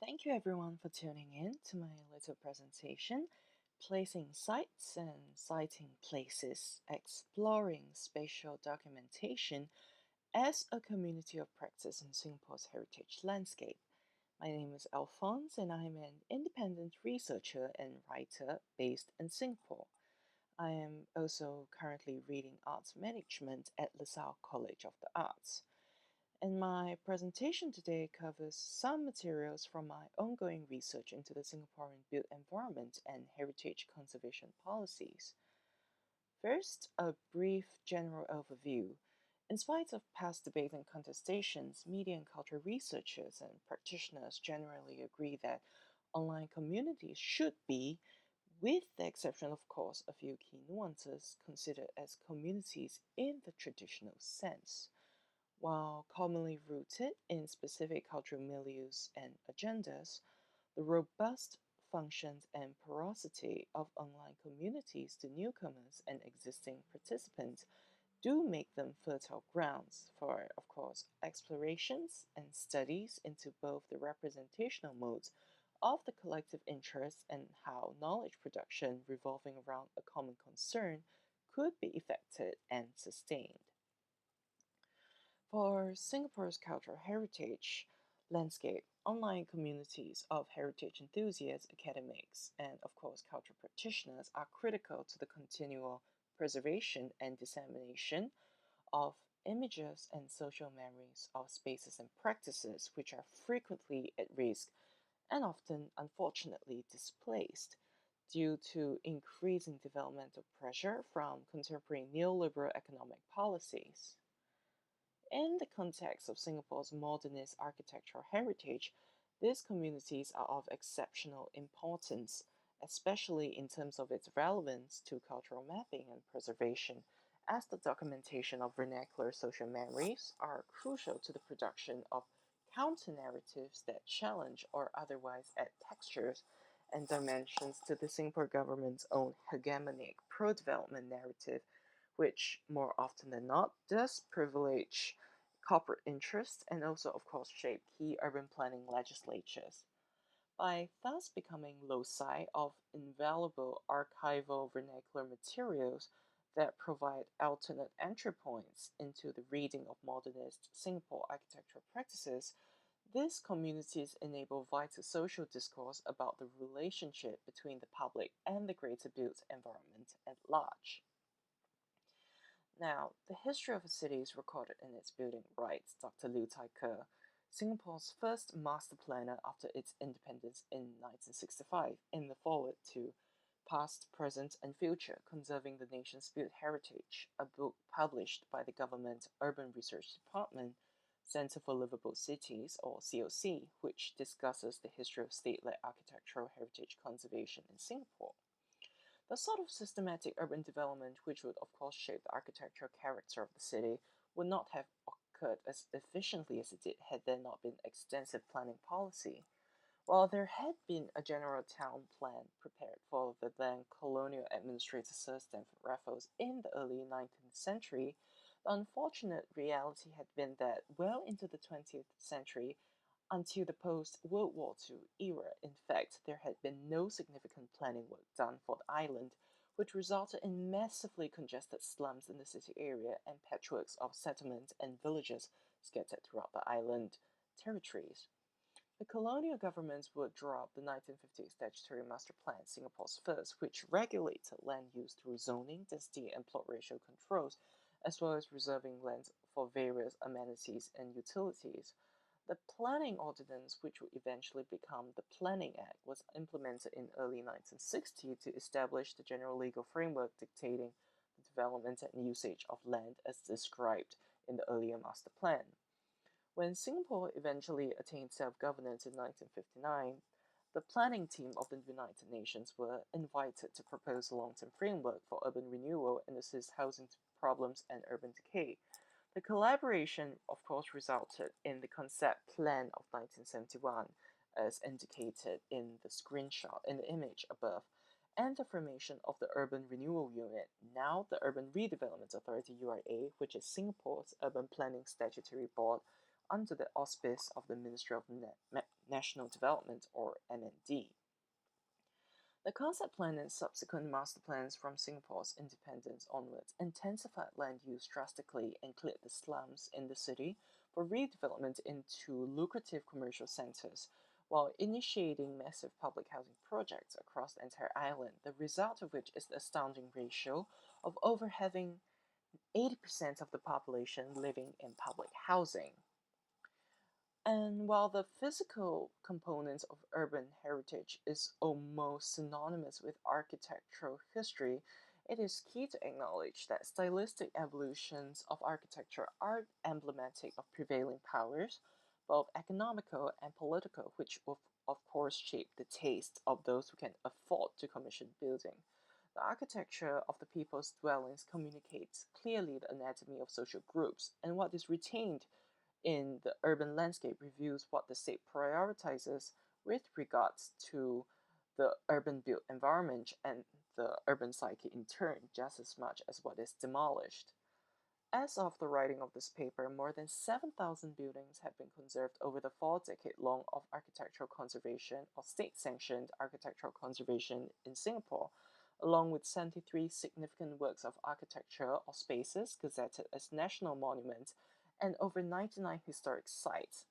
Thank you everyone for tuning in to my little presentation, Placing Sites and Citing Places, Exploring Spatial Documentation as a Community of Practice in Singapore's Heritage Landscape. My name is Alphonse and I'm an independent researcher and writer based in Singapore. I am also currently reading arts management at LaSalle College of the Arts. And my presentation today covers some materials from my ongoing research into the Singaporean built environment and heritage conservation policies. First, a brief general overview. In spite of past debate and contestations, media and culture researchers and practitioners generally agree that online communities should be, with the exception of course a few key nuances, considered as communities in the traditional sense. While commonly rooted in specific cultural milieus and agendas, the robust functions and porosity of online communities to newcomers and existing participants do make them fertile grounds for, of course, explorations and studies into both the representational modes of the collective interest and how knowledge production revolving around a common concern could be effected and sustained. For Singapore's cultural heritage landscape, online communities of heritage enthusiasts, academics, and of course cultural practitioners are critical to the continual preservation and dissemination of images and social memories of spaces and practices which are frequently at risk and often unfortunately displaced due to increasing developmental pressure from contemporary neoliberal economic policies. In the context of Singapore's modernist architectural heritage, these communities are of exceptional importance, especially in terms of its relevance to cultural mapping and preservation, as the documentation of vernacular social memories are crucial to the production of counter narratives that challenge or otherwise add textures and dimensions to the Singapore government's own hegemonic pro development narrative, which more often than not does privilege corporate interests and also, of course, shape key urban planning legislatures. By thus becoming loci of invaluable archival vernacular materials that provide alternate entry points into the reading of modernist Singapore architectural practices, these communities enable vital social discourse about the relationship between the public and the greater built environment at large. Now, the history of a city is recorded in its building rights. Dr. Liu Tai-ke, Singapore's first master planner after its independence in 1965, in the foreword to Past, Present, and Future, Conserving the Nation's Built Heritage, a book published by the Government Urban Research Department, Centre for Livable Cities, or COC, which discusses the history of state-led architectural heritage conservation in Singapore. The sort of systematic urban development which would, of course, shape the architectural character of the city would not have occurred as efficiently as it did had there not been extensive planning policy. While there had been a general town plan prepared for the then colonial administrator Sir Stamford Raffles in the early 19th century, the unfortunate reality had been that well into the 20th century, until the post-World War II era, in fact, there had been no significant planning work done for the island, which resulted in massively congested slums in the city area and patchworks of settlements and villages scattered throughout the island territories. The colonial governments would draw up the 1958 Statutory Master Plan, Singapore's first, which regulated land use through zoning, density, and plot ratio controls, as well as reserving lands for various amenities and utilities. The Planning Ordinance, which would eventually become the Planning Act, was implemented in early 1960 to establish the general legal framework dictating the development and usage of land as described in the earlier master plan. When Singapore eventually attained self-governance in 1959, the planning team of the United Nations were invited to propose a long-term framework for urban renewal and assist housing problems and urban decay. The collaboration, of course, resulted in the concept plan of 1971, as indicated in the screenshot in the image above, and the formation of the Urban Renewal Unit, now the Urban Redevelopment Authority URA, which is Singapore's urban planning statutory board under the auspice of the Ministry of National Development, or MND. The concept plan and subsequent master plans from Singapore's independence onwards intensified land use drastically and cleared the slums in the city for redevelopment into lucrative commercial centres, while initiating massive public housing projects across the entire island, the result of which is the astounding ratio of over having 80% of the population living in public housing. And while the physical components of urban heritage is almost synonymous with architectural history, it is key to acknowledge that stylistic evolutions of architecture are emblematic of prevailing powers, both economical and political, which will, of course, shape the taste of those who can afford to commission building. The architecture of the people's dwellings communicates clearly the anatomy of social groups, and what is retained in the urban landscape reveals what the state prioritizes with regards to the urban built environment and the urban psyche in turn, just as much as what is demolished. As of the writing of this paper, more than 7,000 buildings have been conserved over the 4-decade-long of architectural conservation or state-sanctioned architectural conservation in Singapore, along with 73 significant works of architecture or spaces gazetted as national monuments and over 99 historic sites.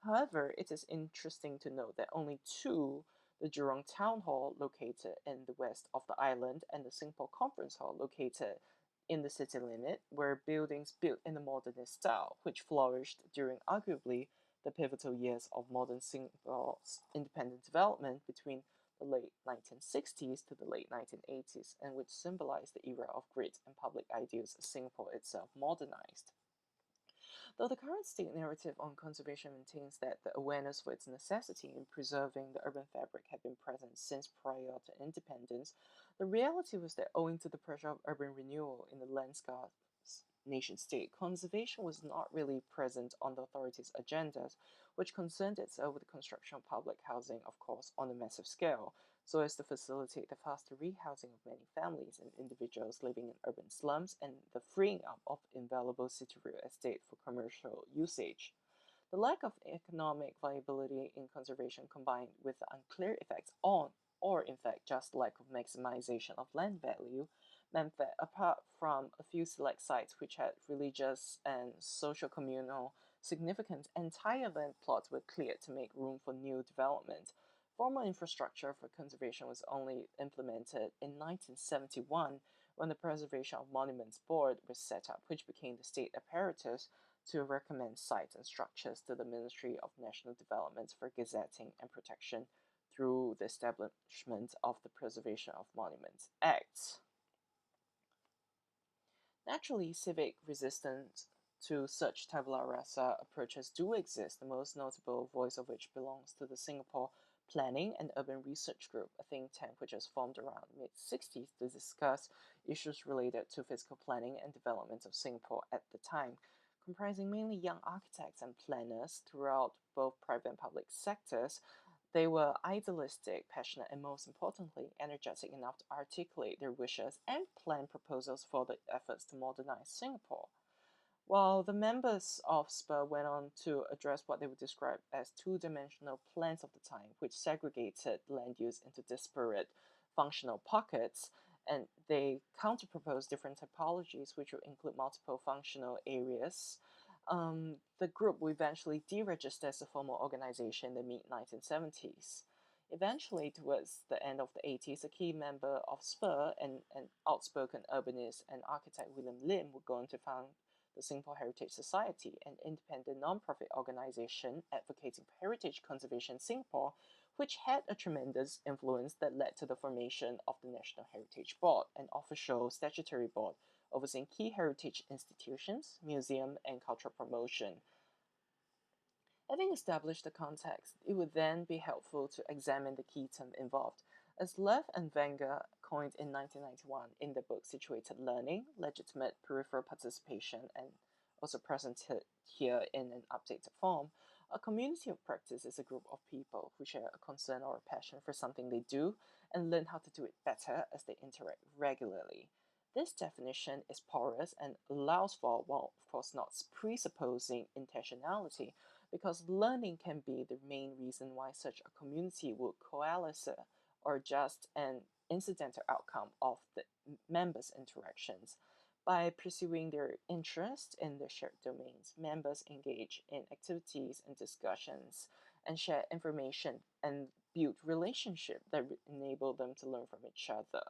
However, it is interesting to note that only two, the Jurong Town Hall located in the west of the island and the Singapore Conference Hall located in the city limit, were buildings built in the modernist style, which flourished during arguably the pivotal years of modern Singapore's independent development between the late 1960s to the late 1980s, and which symbolized the era of grit and public ideals as Singapore itself modernized. Though the current state narrative on conservation maintains that the awareness for its necessity in preserving the urban fabric had been present since prior to independence, the reality was that owing to the pressure of urban renewal in the landscape nation state, conservation was not really present on the authorities' agendas, which concerned itself with the construction of public housing, of course, on a massive scale, so as to facilitate the faster rehousing of many families and individuals living in urban slums and the freeing up of invaluable city real estate for commercial usage. The lack of economic viability in conservation combined with the unclear effects on, or in fact just lack of maximization of land value, meant that apart from a few select sites which had religious and social communal significance, entire land plots were cleared to make room for new development. Formal infrastructure for conservation was only implemented in 1971 when the Preservation of Monuments Board was set up, which became the state apparatus to recommend sites and structures to the Ministry of National Development for gazetting and protection through the establishment of the Preservation of Monuments Act. Naturally, civic resistance to such tabula rasa approaches do exist, the most notable voice of which belongs to the Singapore Planning and Urban Research Group, a think tank which was formed around the mid-60s to discuss issues related to physical planning and development of Singapore at the time, comprising mainly young architects and planners throughout both private and public sectors. They were idealistic, passionate, and most importantly, energetic enough to articulate their wishes and plan proposals for the efforts to modernize Singapore. While the members of SPA went on to address what they would describe as two-dimensional plans of the time, which segregated land use into disparate functional pockets, and they counterproposed different typologies which would include multiple functional areas. The group would eventually deregister as a formal organization in the mid-1970s. Eventually, towards the end of the 80s, a key member of SPUR and an outspoken urbanist and architect William Lim would go on to found the Singapore Heritage Society, an independent non-profit organization advocating for heritage conservation in Singapore, which had a tremendous influence that led to the formation of the National Heritage Board, an official statutory board overseeing key heritage institutions, museum, and cultural promotion. Having established the context, it would then be helpful to examine the key term involved. As Lev and Wenger coined in 1991 in the book Situated Learning, Legitimate Peripheral Participation, and also presented here in an updated form, a community of practice is a group of people who share a concern or a passion for something they do and learn how to do it better as they interact regularly. This definition is porous and allows for, well, of course, not presupposing intentionality, because learning can be the main reason why such a community would coalesce or just an incidental outcome of the members' interactions. By pursuing their interest in the shared domains, members engage in activities and discussions and share information and build relationships that enable them to learn from each other.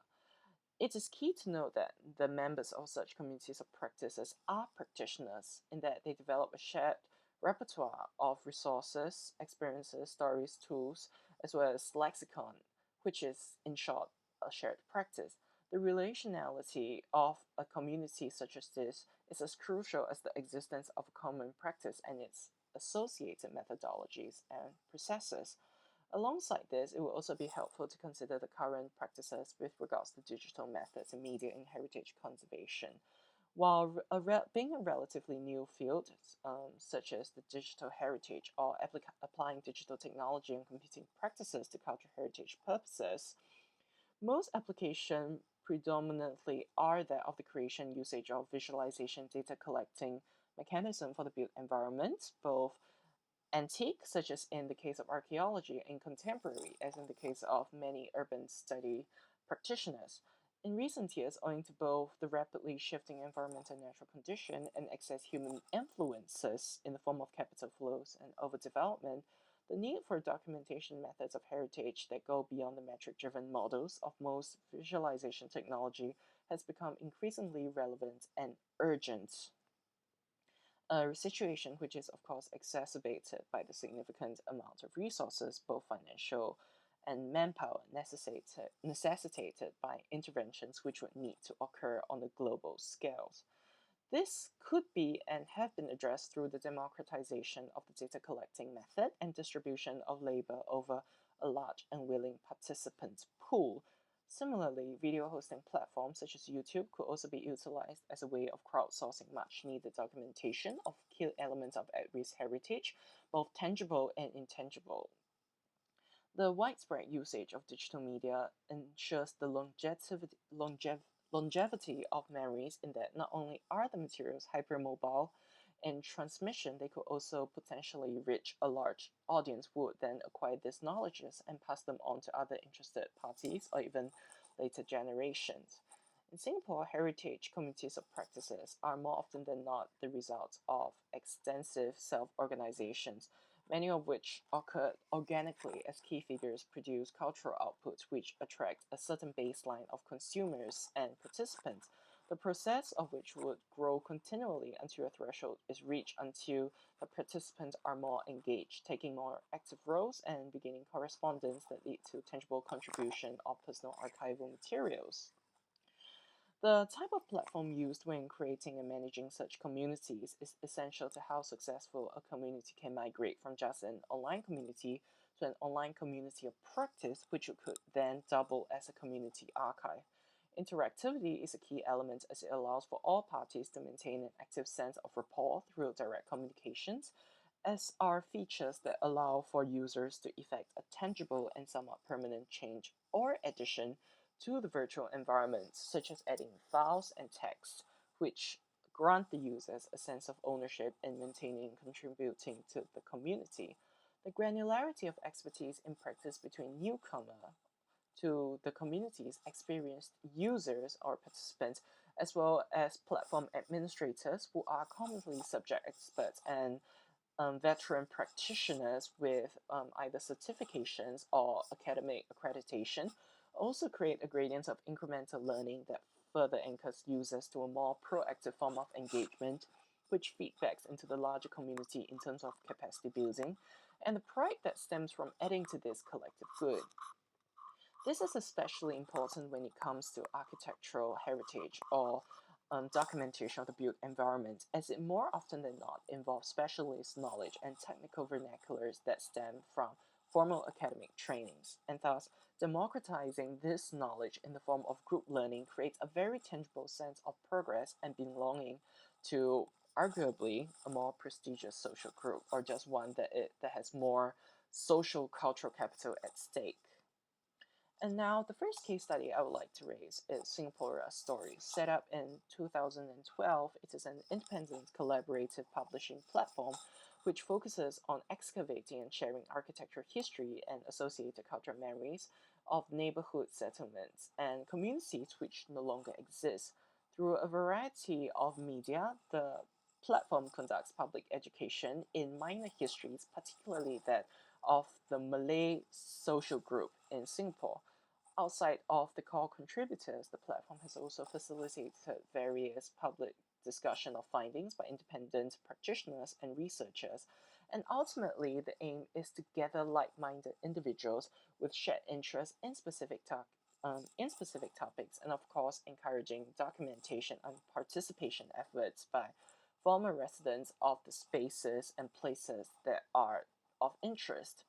It is key to note that the members of such communities of practices are practitioners in that they develop a shared repertoire of resources, experiences, stories, tools, as well as lexicon, which is, in short, a shared practice. The relationality of a community such as this is as crucial as the existence of a common practice and its associated methodologies and processes. Alongside this, it will also be helpful to consider the current practices with regards to digital methods in media and heritage conservation. While being a relatively new field, such as the digital heritage or applying digital technology and computing practices to cultural heritage purposes, most applications predominantly are that of the creation, usage of visualization, data collecting mechanism for the built environment, both antique, such as in the case of archaeology, and contemporary, as in the case of many urban study practitioners. In recent years, owing to both the rapidly shifting environmental and natural condition and excess human influences in the form of capital flows and overdevelopment, the need for documentation methods of heritage that go beyond the metric-driven models of most visualization technology has become increasingly relevant and urgent, a situation which is, of course, exacerbated by the significant amount of resources, both financial and manpower, necessitated by interventions which would need to occur on a global scale. This could be and have been addressed through the democratization of the data collecting method and distribution of labor over a large and willing participant pool. Similarly, video hosting platforms such as YouTube could also be utilized as a way of crowdsourcing much needed documentation of key elements of at risk heritage, both tangible and intangible. The widespread usage of digital media ensures the longevity of memories in that not only are the materials hypermobile in transmission, they could also potentially reach a large audience who would then acquire these knowledges and pass them on to other interested parties or even later generations. In Singapore, heritage communities of practices are more often than not the result of extensive self-organizations, many of which occur organically as key figures produce cultural outputs which attract a certain baseline of consumers and participants, the process of which would grow continually until a threshold is reached until the participants are more engaged, taking more active roles and beginning correspondence that lead to tangible contribution of personal archival materials. The type of platform used when creating and managing such communities is essential to how successful a community can migrate from just an online community to an online community of practice, which could then double as a community archive. Interactivity is a key element as it allows for all parties to maintain an active sense of rapport through direct communications, as are features that allow for users to effect a tangible and somewhat permanent change or addition to the virtual environment, such as adding files and text, which grant the users a sense of ownership in maintaining and contributing to the community. The granularity of expertise in practice between newcomer to the community's experienced users or participants, as well as platform administrators who are commonly subject experts and veteran practitioners with either certifications or academic accreditation, also create a gradient of incremental learning that further anchors users to a more proactive form of engagement, which feedbacks into the larger community in terms of capacity building and the pride that stems from adding to this collective good. This is especially important when it comes to architectural heritage or documentation of the built environment, as it more often than not involves specialist knowledge and technical vernaculars that stem from formal academic trainings, and thus democratizing this knowledge in the form of group learning creates a very tangible sense of progress and belonging to arguably a more prestigious social group, or just one that has more social cultural capital at stake. And now the first case study I would like to raise is Singapore Story. Set up in 2012, it is an independent collaborative publishing platform which focuses on excavating and sharing architecture history and associated cultural memories of neighborhood settlements and communities which no longer exist. Through a variety of media, the platform conducts public education in minor histories, particularly that of the Malay social group in Singapore. Outside of the core contributors, the platform has also facilitated various public discussion of findings by independent practitioners and researchers. And ultimately, the aim is to gather like-minded individuals with shared interests in specific topics, and of course, encouraging documentation and participation efforts by former residents of the spaces and places that are of interest.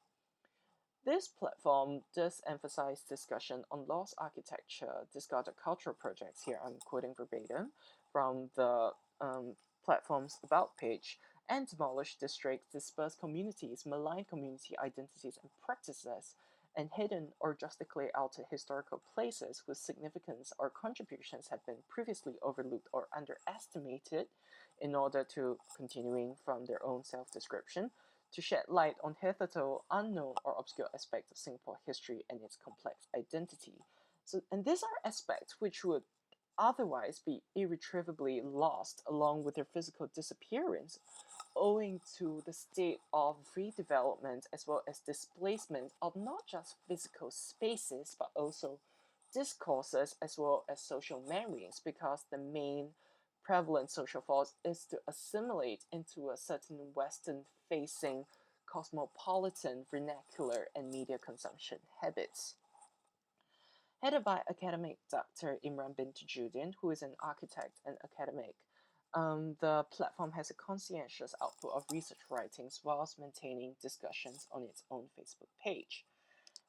This platform does emphasize discussion on lost architecture, discarded cultural projects. Here I'm quoting verbatim from the platform's About page, and demolished districts, dispersed communities, maligned community identities and practices, and hidden or drastically altered historical places whose significance or contributions have been previously overlooked or underestimated in order to, continuing from their own self-description, to shed light on hitherto unknown or obscure aspects of Singapore history and its complex identity. And these are aspects which would otherwise be irretrievably lost along with their physical disappearance, owing to the state of redevelopment as well as displacement of not just physical spaces but also discourses as well as social memories, because the main prevalent social force is to assimilate into a certain Western facing cosmopolitan vernacular and media consumption habits. Headed by academic Dr. Imran bin Tajudin, who is an architect and academic, the platform has a conscientious output of research writings whilst maintaining discussions on its own Facebook page.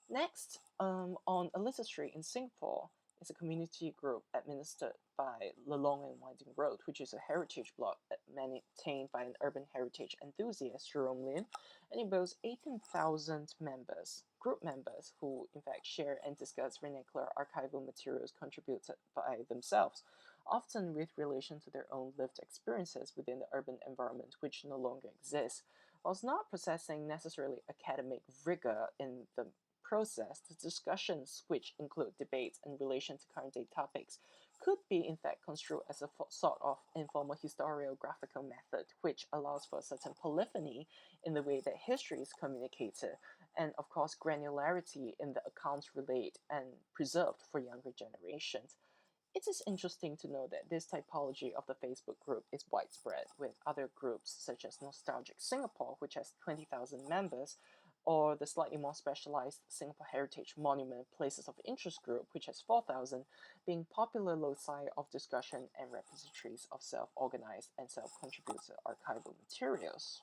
Next, on Elizabeth Street in Singapore, is a community group administered by The Long and Winding Road, which is a heritage block maintained by an urban heritage enthusiast, Jerome Lin, and it boasts 18,000 members, group members, who in fact share and discuss vernacular archival materials contributed by themselves, often with relation to their own lived experiences within the urban environment which no longer exists. Whilst not possessing necessarily academic rigor in the process, the discussions, which include debates in relation to current day topics, could be in fact construed as a sort of informal historiographical method, which allows for a certain polyphony in the way that history is communicated, and of course granularity in the accounts relayed and preserved for younger generations. It is interesting to know that this typology of the Facebook group is widespread, with other groups such as Nostalgic Singapore, which has 20,000 members, or the slightly more specialized Singapore Heritage Monument Places of Interest group, which has 4,000, being popular loci of discussion and repositories of self-organized and self-contributed archival materials.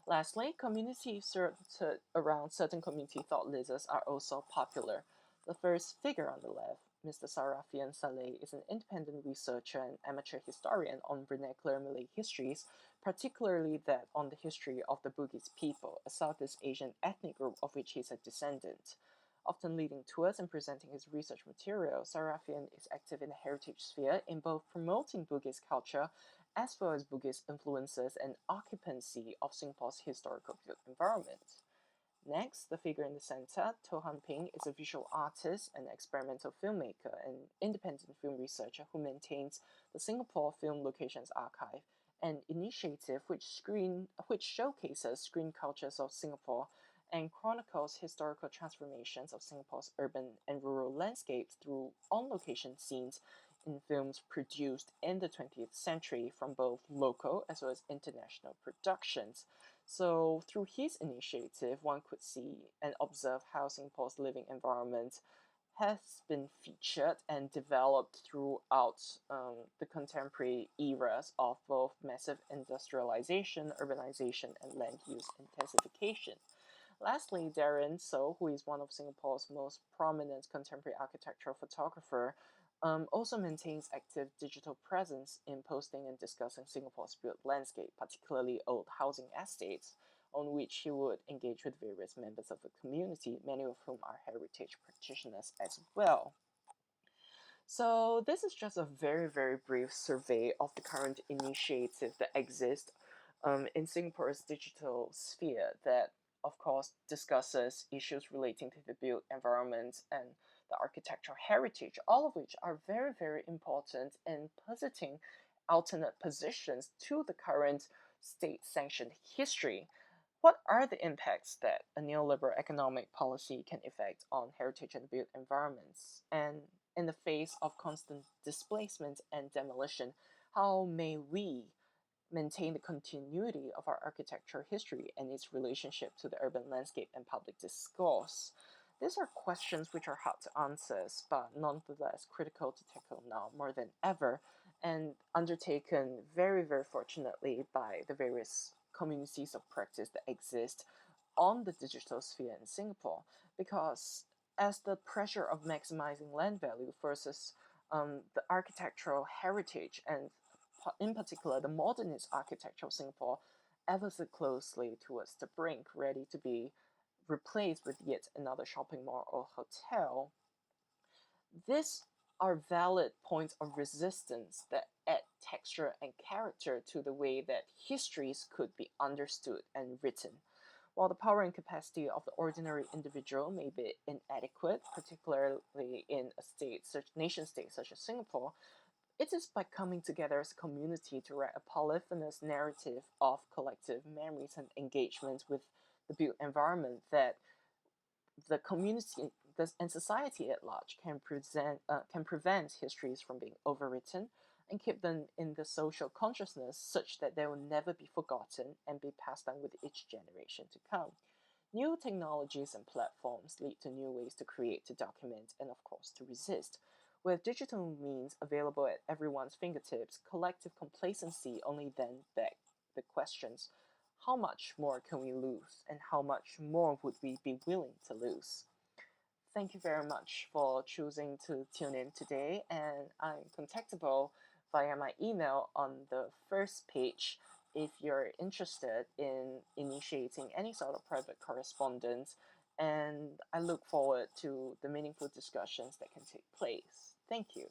Lastly, communities centered around certain community thought leaders are also popular. The first figure on the left, Mr. Sarafian Saleh, is an independent researcher and amateur historian on vernacular Malay histories, particularly that on the history of the Bugis people, a Southeast Asian ethnic group of which he is a descendant. Often leading tours and presenting his research material, Sarafian is active in the heritage sphere in both promoting Bugis culture as well as Bugis influences and occupancy of Singapore's historical built environment. Next, the figure in the center, To Han Ping, is a visual artist and experimental filmmaker and independent film researcher who maintains the Singapore Film Locations Archive, an initiative which showcases screen cultures of Singapore and chronicles historical transformations of Singapore's urban and rural landscapes through on-location scenes in films produced in the 20th century from both local as well as international productions. So, through his initiative, one could see and observe how Singapore's living environment has been featured and developed throughout the contemporary eras of both massive industrialization, urbanization, and land use intensification. Lastly, Darren So, who is one of Singapore's most prominent contemporary architectural photographer, also maintains active digital presence in posting and discussing Singapore's built landscape, particularly old housing estates, on which he would engage with various members of the community, many of whom are heritage practitioners as well. So this is just a very, very brief survey of the current initiative that exists in Singapore's digital sphere that, of course, discusses issues relating to the built environment and the architectural heritage, all of which are very, very important in positing alternate positions to the current state-sanctioned history. What are the impacts that a neoliberal economic policy can effect on heritage and built environments? And in the face of constant displacement and demolition, how may we maintain the continuity of our architectural history and its relationship to the urban landscape and public discourse? These are questions which are hard to answer, but nonetheless critical to tackle now more than ever, and undertaken very, very fortunately by the various communities of practice that exist on the digital sphere in Singapore. Because as the pressure of maximizing land value versus the architectural heritage and in particular the modernist architecture of Singapore ever so closely towards the brink, ready to be replaced with yet another shopping mall or hotel, these are valid points of resistance that add texture and character to the way that histories could be understood and written. While the power and capacity of the ordinary individual may be inadequate, particularly in a nation state such as Singapore, it is by coming together as a community to write a polyphonous narrative of collective memories and engagement with the built environment that the community and society at large can prevent histories from being overwritten and keep them in the social consciousness such that they will never be forgotten and be passed down with each generation to come. New technologies and platforms lead to new ways to create, to document, and of course to resist. With digital means available at everyone's fingertips, collective complacency only then begs the questions: how much more can we lose, and how much more would we be willing to lose? Thank you very much for choosing to tune in today, and I'm contactable via my email on the first page if you're interested in initiating any sort of private correspondence, and I look forward to the meaningful discussions that can take place. Thank you.